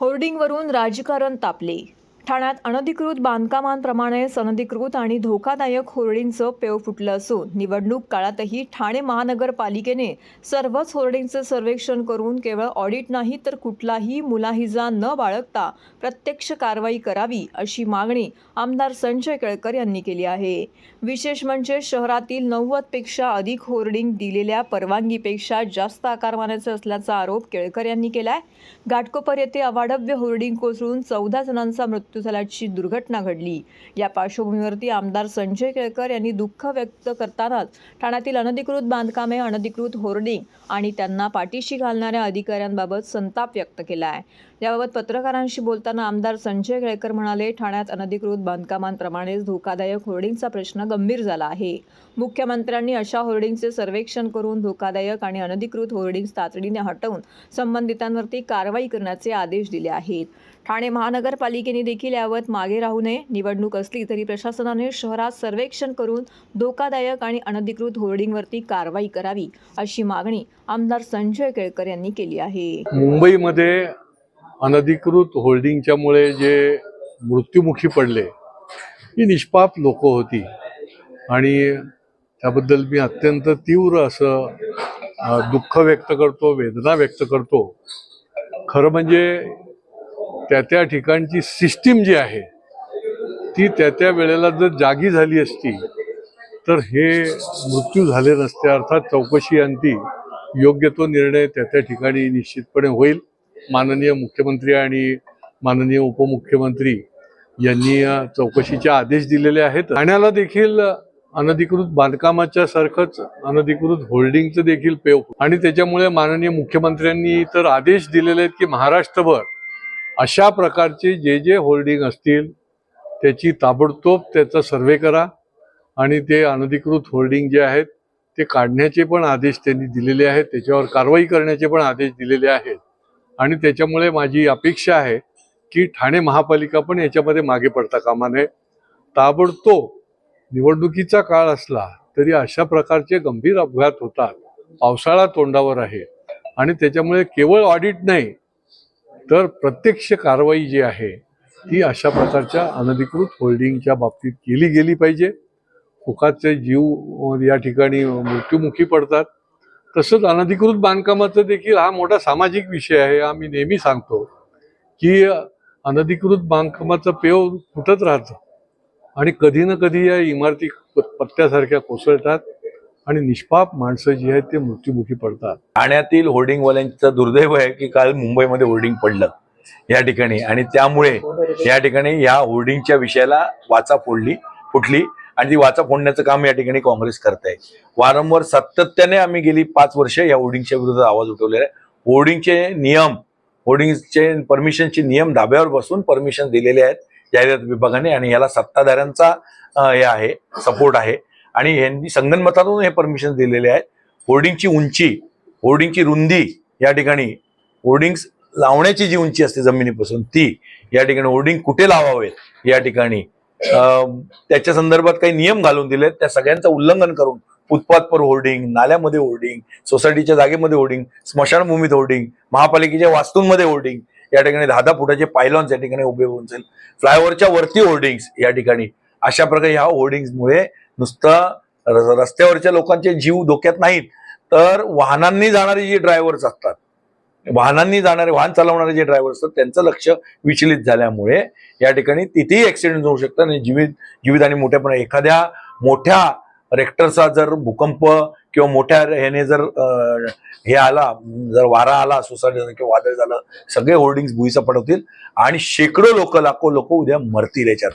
होर्डिंगवरून राजकारण तापले. ठाण्यात अनधिकृत बांधकामांप्रमाणेच अनधिकृत आणि धोकादायक होर्डिंगचं पेव फुटलं असून निवडणूक काळातही ठाणे महानगरपालिकेने सर्वच होर्डिंगचं सर्वेक्षण करून केवळ ऑडिट नाही तर कुठलाही मुलाहिजा न बाळगता प्रत्यक्ष कारवाई करावी अशी मागणी आमदार संजय केळकर यांनी केली आहे. विशेष म्हणजे शहरातील 90पेक्षा अधिक होर्डिंग दिलेल्या परवानगीपेक्षा जास्त आकारमानाचे असल्याचा आरोप केळकर यांनी केलाय. घाटकोपर येथे अवाढव्य होर्डिंग कोसळून 14 जणांचा मृत्यू झाल्याची दुर्घटना घडली. या पार्श्वभूमीवरती आमदार संजय केळकर यांनी दुःख व्यक्त करतानाच ठाण्यातील अनधिकृत बांधकामे, अनधिकृत होर्डिंग आणि त्यांना पाठीशी घालणाऱ्या अधिकाऱ्यांबाबत संताप व्यक्त केला आहे. याबाबत पत्रकारांशी बोलताना आमदार संजय केळकर म्हणाले, ठाण्यात अनधिकृत बांधकामांप्रमाणेच धोकादायक होर्डिंगचा प्रश्न गंभीर झाला आहे. मुख्यमंत्र्यांनी अशा होर्डिंगचे सर्वेक्षण करून धोकादायक आणि अनधिकृत होर्डिंग्स तातडीने हटवून संबंधितांवरती कारवाई करण्याचे आदेश दिले आहेत. ठाणे महानगरपालिकेने देखील यावर मागे राहू नये. निवडणूक असली तरी प्रशासनाने शहरात सर्वेक्षण करून धोकादायक आणि अनधिकृत होर्डिंगवरती कारवाई करावी अशी मागणी आमदार संजय केळकर यांनी केली आहे. मुंबईमध्ये अनधिकृत होल्डिंगच्यामुळे जे मृत्युमुखी पडले ही निष्पाप लोक होती आणि त्याबद्दल मी अत्यंत तीव्र असं दुःख व्यक्त करतो, वेदना व्यक्त करतो. खरं म्हणजे त्या ठिकाणची सिस्टीम जी आहे ती त्या वेळेला जर जागी झाली असती तर हे मृत्यू झाले नसते. अर्थात चौकशी अंती योग्य तो निर्णय त्या ठिकाणी निश्चितपणे होईल. माननीय मुख्यमंत्री आणि माननीय उपमुख्यमंत्री यांनी चौकशीचे आदेश दिलेले आहेत. ठाण्याला देखील अनधिकृत बांधकामाच्या सारखंच अनधिकृत होल्डिंगचं देखील पेव आणि त्याच्यामुळे माननीय मुख्यमंत्र्यांनी तर आदेश दिलेले आहेत की महाराष्ट्रभर अशा प्रकारचे जे होल्डिंग असतील त्याची ताबडतोब त्याचा सर्वे करा आणि ते अनधिकृत होल्डिंग जे आहेत ते काढण्याचे पण आदेश त्यांनी दिलेले आहेत. त्याच्यावर कारवाई करण्याचे पण आदेश दिलेले आहेत आणि त्याच्यामुळे माझी अपेक्षा आहे की ठाणे महापालिका पण याच्यामध्ये मागे पडता कामा नये. ताबडतोब निवडणुकीचा काळ असला तरी अशा प्रकारचे गंभीर अपघात होतात. पावसाळा तोंडावर आहे आणि त्याच्यामुळे केवळ ऑडिट नाही तर प्रत्यक्ष कारवाई जी आहे ती अशा प्रकारच्या अनधिकृत होल्डिंगच्या बाबतीत केली गेली पाहिजे. फुकाचे जीव या ठिकाणी मृत्युमुखी पडतात. तसंच अनधिकृत बांधकामाचा देखील हा मोठा सामाजिक विषय आहे. आम्ही नेहमी सांगतो की अनधिकृत बांधकामाचं पेव फुटत राहतं आणि कधी ना कधी या इमारती पत्त्यासारख्या कोसळतात आणि निष्पाप माणसं जी आहेत ते मृत्युमुखी पडतात. ठाण्यातील होर्डिंगवाल्यांचं दुर्दैव आहे की काल मुंबईमध्ये होर्डिंग पडलं या ठिकाणी आणि त्यामुळे या ठिकाणी या होर्डिंगच्या विषयाला वाचा फुटली आणि ती वाचा फोडण्याचं काम या ठिकाणी काँग्रेस करत आहे. वारंवार सातत्याने आम्ही गेली 5 वर्ष या होर्डिंगच्या विरोधात आवाज उठवलेला आहे. होर्डिंगचे नियम, होर्डिंगचे परमिशनचे नियम धाब्यावर बसून परमिशन दिलेले आहेत जाहिरात विभागाने आणि याला सत्ताधाऱ्यांचा हे आहे, सपोर्ट आहे आणि यांनी संगनमतातून हे परमिशन दिलेले आहेत. होर्डिंगची उंची, होर्डिंगची रुंदी या ठिकाणी होर्डिंग्स लावण्याची जी उंची असते जमिनीपासून ती या ठिकाणी होर्डिंग कुठे लावावेत या ठिकाणी त्याच्या संदर्भात काही नियम घालून दिलेत. त्या सगळ्यांचं उल्लंघन करून फुटपाथवर होर्डिंग, नाल्यामध्ये होर्डिंग, सोसायटीच्या जागेमध्ये होर्डिंग, स्मशानभूमीत होर्डिंग, महापालिकेच्या वास्तूंमध्ये होर्डिंग, या ठिकाणी 10-10 फुटाचे पायलॉन्स या ठिकाणी उभे होऊन जाईल, फ्लायओव्हरच्या वरती होर्डिंग्स या ठिकाणी. अशा प्रकारे ह्या होर्डिंग्समुळे नुसतं रस्त्यावरच्या लोकांचे जीव धोक्यात नाहीत तर वाहनांनी जाणारे जे ड्रायव्हर्स असतात, वाहन चालवणारे जे ड्रायव्हर असतात त्यांचं लक्ष विचलित झाल्यामुळे या ठिकाणी तिथेही ऍक्सिडेंट होऊ शकतात आणि जीवित आणि मोठ्यापणे एखाद्या मोठ्या रेक्टरचा जर भूकंप किंवा मोठ्या ह्याने जर हे आला, जर वारा आला, सोसायटी किंवा वादळ झालं, सगळे होर्डिंग्स भुईसा पडवतील आणि शेकडो लोक, लाखो लोक उद्या मरतील याच्यात.